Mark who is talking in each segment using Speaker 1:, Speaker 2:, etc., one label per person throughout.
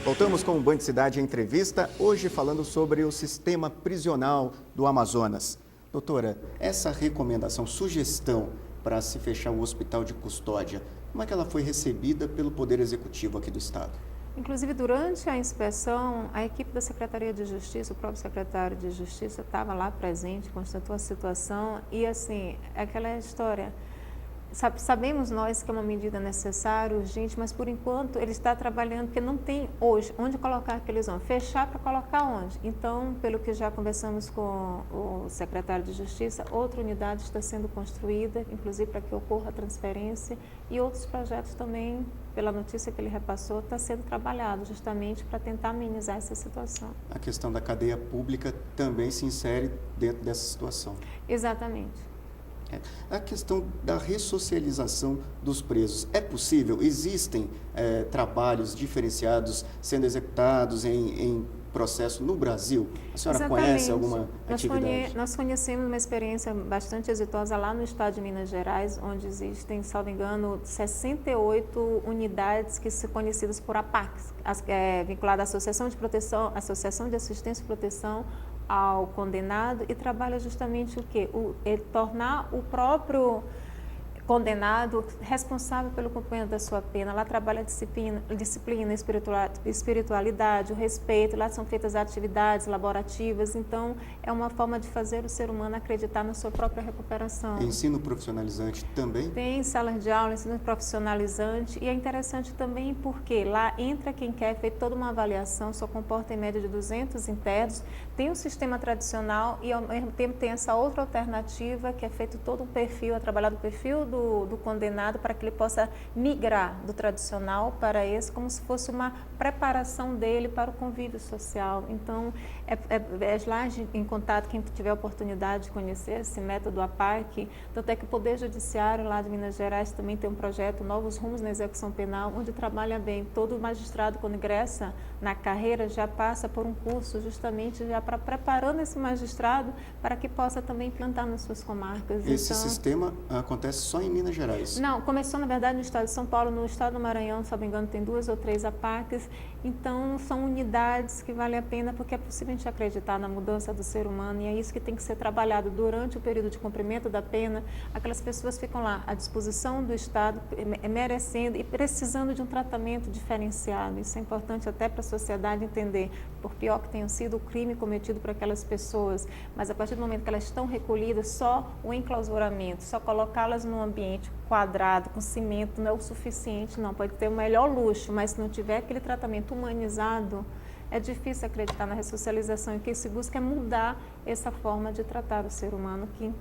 Speaker 1: Voltamos com o Band Cidade Entrevista, hoje falando sobre o sistema prisional do Amazonas. Doutora, essa recomendação, sugestão para se fechar o hospital de custódia, como é que ela foi recebida pelo Poder Executivo aqui do Estado?
Speaker 2: Inclusive, durante a inspeção, a equipe da Secretaria de Justiça, o próprio secretário de Justiça estava lá presente, constatou a situação e, assim, aquela história. Sabemos nós que é uma medida necessária, urgente, mas por enquanto ele está trabalhando porque não tem hoje onde colocar aqueles homens. Fechar para colocar onde? Então, pelo que já conversamos com o secretário de Justiça, outra unidade está sendo construída, inclusive para que ocorra a transferência, e outros projetos também, pela notícia que ele repassou, está sendo trabalhado justamente para tentar amenizar essa situação.
Speaker 1: A questão da cadeia pública também se insere dentro dessa situação.
Speaker 2: Exatamente.
Speaker 1: A questão da ressocialização dos presos, é possível? Existem trabalhos diferenciados sendo executados em processo no Brasil? A senhora
Speaker 2: Exatamente.
Speaker 1: Conhece alguma atividade?
Speaker 2: Nós conhecemos uma experiência bastante exitosa lá no estado de Minas Gerais, onde existem, salvo engano, 68 unidades que são conhecidas por APACs, vinculada à Associação de Proteção, Associação de Assistência e Proteção ao Condenado, e trabalha justamente o quê? Tornar o próprio condenado responsável pelo cumprimento da sua pena. Lá trabalha a disciplina, espiritualidade, o respeito, lá são feitas atividades laborativas, então é uma forma de fazer o ser humano acreditar na sua própria recuperação.
Speaker 1: Ensino profissionalizante também?
Speaker 2: Tem salas de aula, ensino profissionalizante, e é interessante também porque lá entra quem quer, feito toda uma avaliação, só comporta em média de 200 internos, tem um sistema tradicional e ao mesmo tempo tem essa outra alternativa que é feito todo um perfil, é trabalhado o perfil do condenado para que ele possa migrar do tradicional para esse, como se fosse uma preparação dele para o convívio social. Então, lá em contato, quem tiver a oportunidade de conhecer esse método APAC, tanto é que o Poder Judiciário lá de Minas Gerais também tem um projeto, Novos Rumos na Execução Penal, onde trabalha bem. Todo magistrado, quando ingressa na carreira, já passa por um curso justamente já para preparando esse magistrado para que possa também implantar nas suas comarcas.
Speaker 1: Esse sistema acontece só em Minas Gerais?
Speaker 2: Não, começou na verdade no estado de São Paulo, no estado do Maranhão, se não me engano, tem 2 ou 3 APACs. Então, são unidades que valem a pena porque é possível a gente acreditar na mudança do ser humano e é isso que tem que ser trabalhado durante o período de cumprimento da pena. Aquelas pessoas ficam lá à disposição do Estado, merecendo e precisando de um tratamento diferenciado. Isso é importante até para a sociedade entender, por pior que tenha sido o crime cometido por aquelas pessoas, mas a partir do momento que elas estão recolhidas, só o enclausuramento, só colocá-las num ambiente quadrado, com cimento, não é o suficiente, não. Pode ter o melhor luxo, mas se não tiver aquele tratamento humanizado, é difícil acreditar na ressocialização. E o que se busca é mudar essa forma de tratar o ser humano que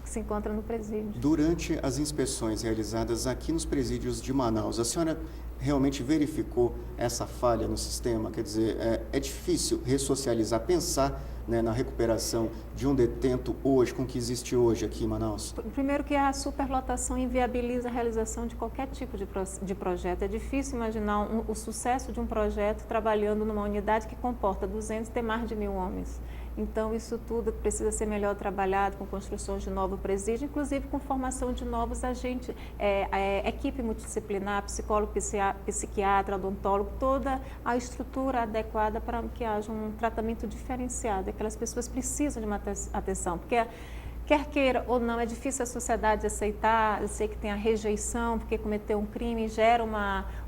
Speaker 2: se encontra no presídio.
Speaker 1: Durante as inspeções realizadas aqui nos presídios de Manaus, a senhora realmente verificou essa falha no sistema? Quer dizer, é difícil ressocializar, pensar, né, na recuperação de um detento hoje, com o que existe hoje aqui em Manaus?
Speaker 2: Primeiro que a superlotação inviabiliza a realização de qualquer tipo de projeto. É difícil imaginar o sucesso de um projeto trabalhando numa unidade que comporta 200 e tem mais de 1.000 homens. Então, isso tudo precisa ser melhor trabalhado com construções de novo presídio, inclusive com formação de novos agentes, equipe multidisciplinar, psicólogo, psiquiatra, odontólogo, toda a estrutura adequada para que haja um tratamento diferenciado. Aquelas pessoas precisam de uma atenção, porque quer queira ou não, é difícil a sociedade aceitar. Eu sei que tem a rejeição, porque cometeu um crime, gera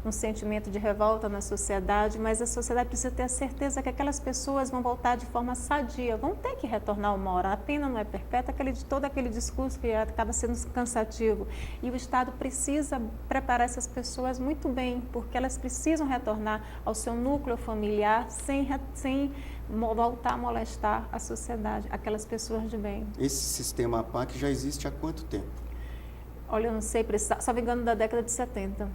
Speaker 2: um sentimento de revolta na sociedade, mas a sociedade precisa ter a certeza que aquelas pessoas vão voltar de forma sadia, vão ter que retornar uma hora. A pena não é perpétua, todo aquele discurso que acaba sendo cansativo. E o Estado precisa preparar essas pessoas muito bem, porque elas precisam retornar ao seu núcleo familiar sem voltar a molestar a sociedade, aquelas pessoas de bem.
Speaker 1: Esse sistema APAC já existe há quanto tempo?
Speaker 2: Olha, eu não sei precisar, só me engano, da década de 70.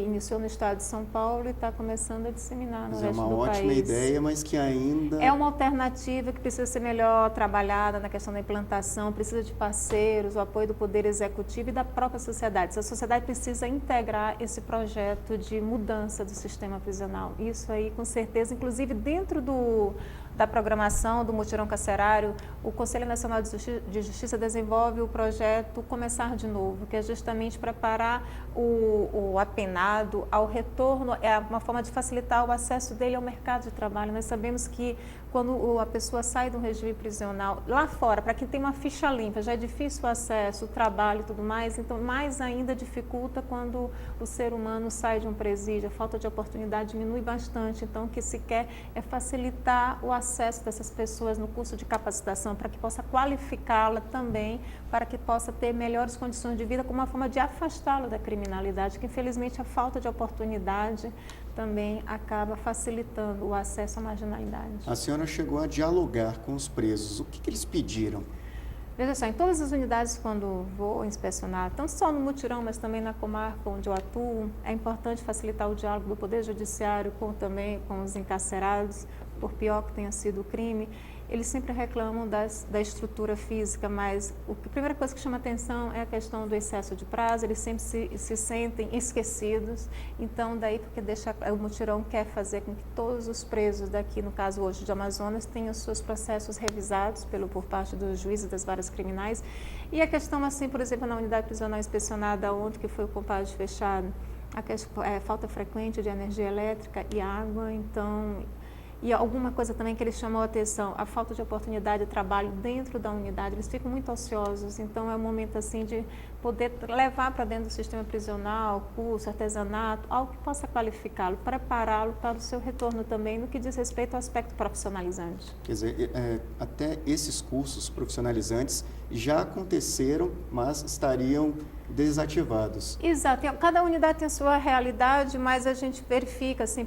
Speaker 2: Iniciou no estado de São Paulo e está começando a disseminar no resto do país.
Speaker 1: É uma ótima ideia, mas que ainda...
Speaker 2: É uma alternativa que precisa ser melhor trabalhada na questão da implantação, precisa de parceiros, o apoio do Poder Executivo e da própria sociedade. A sociedade precisa integrar esse projeto de mudança do sistema prisional. Isso aí, com certeza, inclusive dentro da programação do mutirão carcerário, o Conselho Nacional de Justiça desenvolve o projeto Começar de Novo, que é justamente preparar o apenado ao retorno, é uma forma de facilitar o acesso dele ao mercado de trabalho. Nós sabemos que quando a pessoa sai do regime prisional, lá fora, para quem tem uma ficha limpa, já é difícil o acesso, o trabalho e tudo mais, então mais ainda dificulta quando o ser humano sai de um presídio, a falta de oportunidade diminui bastante. Então, o que se quer é facilitar o acesso dessas pessoas no curso de capacitação, para que possa qualificá-la também, para que possa ter melhores condições de vida, como uma forma de afastá-lo da criminalidade, que infelizmente a falta de oportunidade também acaba facilitando o acesso à marginalidade.
Speaker 1: A senhora chegou a dialogar com os presos. O que eles pediram?
Speaker 2: Veja só, em todas as unidades, quando vou inspecionar, não só no mutirão, mas também na comarca onde eu atuo, é importante facilitar o diálogo do Poder Judiciário também com os encarcerados, por pior que tenha sido o crime. Eles sempre reclamam da estrutura física, mas a primeira coisa que chama atenção é a questão do excesso de prazo. Eles sempre se sentem esquecidos. Então, daí porque o mutirão quer fazer com que todos os presos daqui, no caso hoje de Amazonas, tenham os seus processos revisados por parte dos juízes das varas criminais. E a questão, assim, por exemplo, na unidade prisional inspecionada ontem, que foi o compacto fechado, a falta frequente de energia elétrica e água, então... E alguma coisa também que eles chamam a atenção, a falta de oportunidade de trabalho dentro da unidade, eles ficam muito ociosos, então é um momento assim de poder levar para dentro do sistema prisional, curso, artesanato, algo que possa qualificá-lo, prepará-lo para o seu retorno também no que diz respeito ao aspecto profissionalizante.
Speaker 1: Quer dizer, até esses cursos profissionalizantes já aconteceram, mas estariam desativados.
Speaker 2: Exato. Cada unidade tem a sua realidade, mas a gente verifica, assim,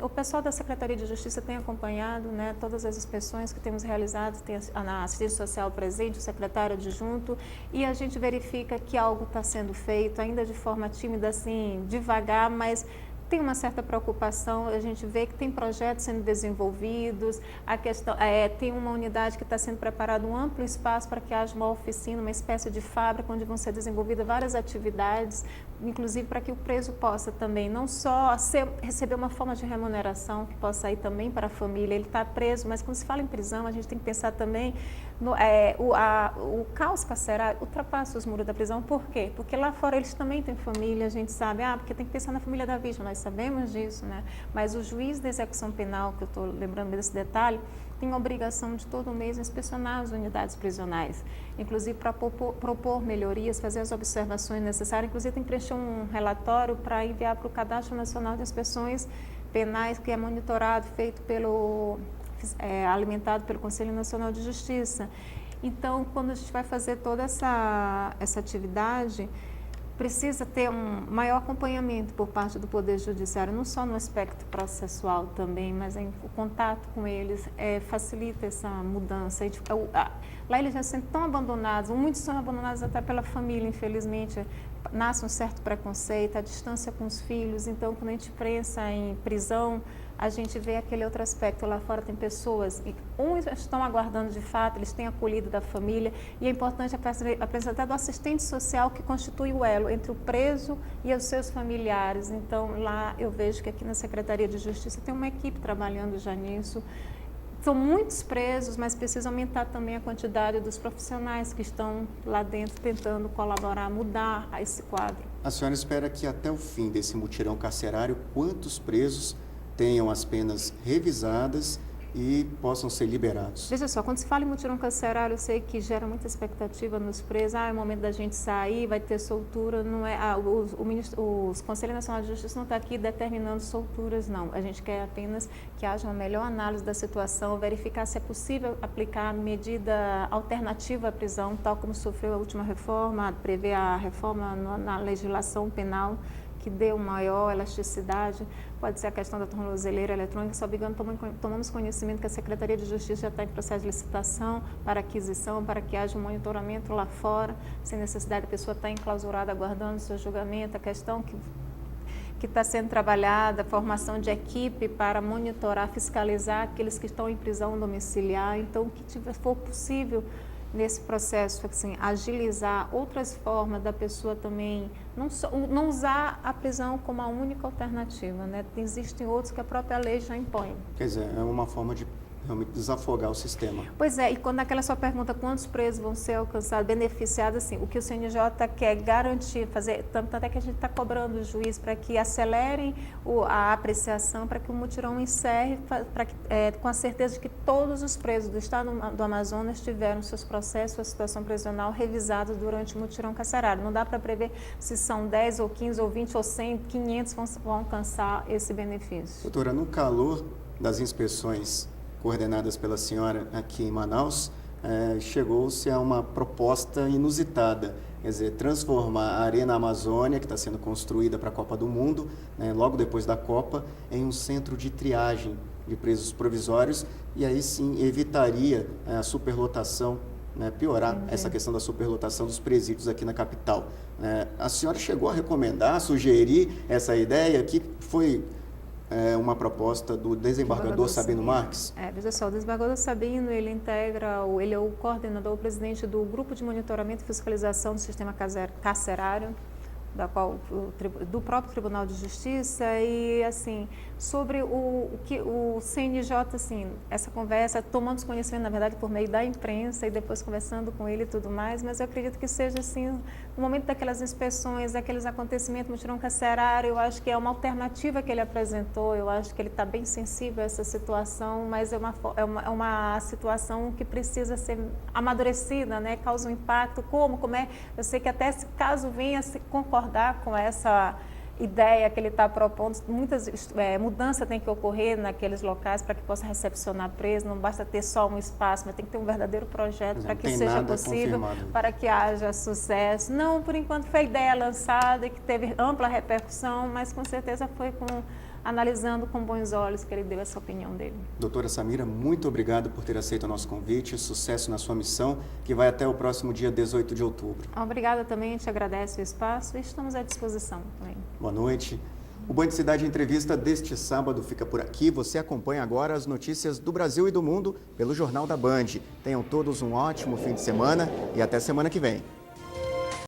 Speaker 2: o pessoal da Secretaria de Justiça tem acompanhado, né, todas as inspeções que temos realizado, tem a assistência social presente, o secretário adjunto, e a gente verifica que algo está sendo feito, ainda de forma tímida, assim, devagar, mas tem uma certa preocupação. A gente vê que tem projetos sendo desenvolvidos, tem uma unidade que está sendo preparado um amplo espaço para que haja uma oficina, uma espécie de fábrica onde vão ser desenvolvidas várias atividades, inclusive para que o preso possa também não só receber uma forma de remuneração que possa ir também para a família. Ele está preso, mas quando se fala em prisão, a gente tem que pensar também o caos carcerário ultrapassa os muros da prisão. Por quê? Porque lá fora eles também têm família, a gente sabe, porque tem que pensar na família da vítima, nós sabemos disso, né? Mas o juiz da execução penal, que eu estou lembrando desse detalhe, tem a obrigação de todo mês inspecionar as unidades prisionais, inclusive para propor melhorias, fazer as observações necessárias, inclusive tem que preencher um relatório para enviar para o Cadastro Nacional de Inspeções Penais, que é monitorado, alimentado pelo Conselho Nacional de Justiça. Então, quando a gente vai fazer toda essa atividade, precisa ter um maior acompanhamento por parte do Poder Judiciário, não só no aspecto processual também, mas o contato com eles facilita essa mudança. Lá eles já são tão abandonados, muitos são abandonados até pela família, infelizmente, nasce um certo preconceito, a distância com os filhos. Então, quando a gente pensa em prisão, a gente vê aquele outro aspecto. Lá fora tem pessoas, uns estão aguardando de fato, eles têm acolhido da família, e é importante a presença do assistente social, que constitui o elo entre o preso e os seus familiares. Então, lá eu vejo que aqui na Secretaria de Justiça tem uma equipe trabalhando já nisso. São muitos presos, mas precisa aumentar também a quantidade dos profissionais que estão lá dentro tentando colaborar, mudar esse quadro.
Speaker 1: A senhora espera que até o fim desse mutirão carcerário, quantos presos tenham as penas revisadas e possam ser liberados?
Speaker 2: Veja só, quando se fala em mutirão carcerário, eu sei que gera muita expectativa nos presos. É o momento da gente sair, vai ter soltura. Não é, o Conselho Nacional de Justiça não está aqui determinando solturas, não. A gente quer apenas que haja uma melhor análise da situação, verificar se é possível aplicar medida alternativa à prisão, tal como sofreu a última reforma, prevê a reforma na legislação penal, que deu maior elasticidade. Pode ser a questão da tornozeleira eletrônica. Salvo engano, tomamos conhecimento que a Secretaria de Justiça já está em processo de licitação para aquisição, para que haja um monitoramento lá fora, sem necessidade da pessoa estar enclausurada aguardando o seu julgamento. A questão que está sendo trabalhada, a formação de equipe para monitorar, fiscalizar aqueles que estão em prisão domiciliar. Então, o que for possível nesse processo, assim, agilizar outras formas da pessoa também, não usar a prisão como a única alternativa, né? Existem outros que a própria lei já impõe.
Speaker 1: Quer dizer, é uma forma de realmente desafogar o sistema.
Speaker 2: Pois é, e quando aquela sua pergunta, quantos presos vão ser alcançados, beneficiados, assim, o que o CNJ quer garantir, fazer, tanto é que a gente está cobrando o juiz para que acelerem a apreciação, para que o mutirão encerre, com a certeza de que todos os presos do estado do Amazonas tiveram seus processos, sua situação prisional revisados durante o mutirão carcerário. Não dá para prever se são 10 ou 15 ou 20 ou 100, 500 vão alcançar esse benefício.
Speaker 1: Doutora, no calor das inspeções coordenadas pela senhora aqui em Manaus, chegou-se a uma proposta inusitada, quer dizer, transformar a Arena Amazônia, que está sendo construída para a Copa do Mundo, logo depois da Copa, em um centro de triagem de presos provisórios, e aí sim evitaria a superlotação, piorar essa questão da superlotação dos presídios aqui na capital. A senhora chegou a recomendar, sugerir essa ideia que foi uma proposta do desembargador Sabino Marques?
Speaker 2: Veja só, o desembargador Sabino, ele é o coordenador, o presidente do Grupo de Monitoramento e Fiscalização do Sistema Carcerário, do próprio Tribunal de Justiça, e assim, sobre o que o CNJ, assim, essa conversa, tomamos conhecimento, na verdade, por meio da imprensa e depois conversando com ele e tudo mais, mas eu acredito que seja assim, no momento daquelas inspeções, daqueles acontecimentos, mutirão carcerário, eu acho que é uma alternativa que ele apresentou, eu acho que ele está bem sensível a essa situação, mas é uma situação que precisa ser amadurecida, né? Causa um impacto, como é, eu sei que até se caso venha a se concordar com essa ideia que ele está propondo, muitas mudanças tem que ocorrer naqueles locais para que possa recepcionar preso, não basta ter só um espaço, mas tem que ter um verdadeiro projeto para que seja possível, para que haja sucesso. Não, por enquanto foi ideia lançada e que teve ampla repercussão, mas com certeza foi analisando com bons olhos que ele deu essa opinião dele.
Speaker 1: Doutora Samira, muito obrigado por ter aceito o nosso convite, sucesso na sua missão, que vai até o próximo dia 18 de outubro.
Speaker 2: Obrigada também, a gente agradece o espaço e estamos à disposição também.
Speaker 1: Boa noite. O Band Cidade Entrevista deste sábado fica por aqui. Você acompanha agora as notícias do Brasil e do mundo pelo Jornal da Band. Tenham todos um ótimo fim de semana e até semana que vem.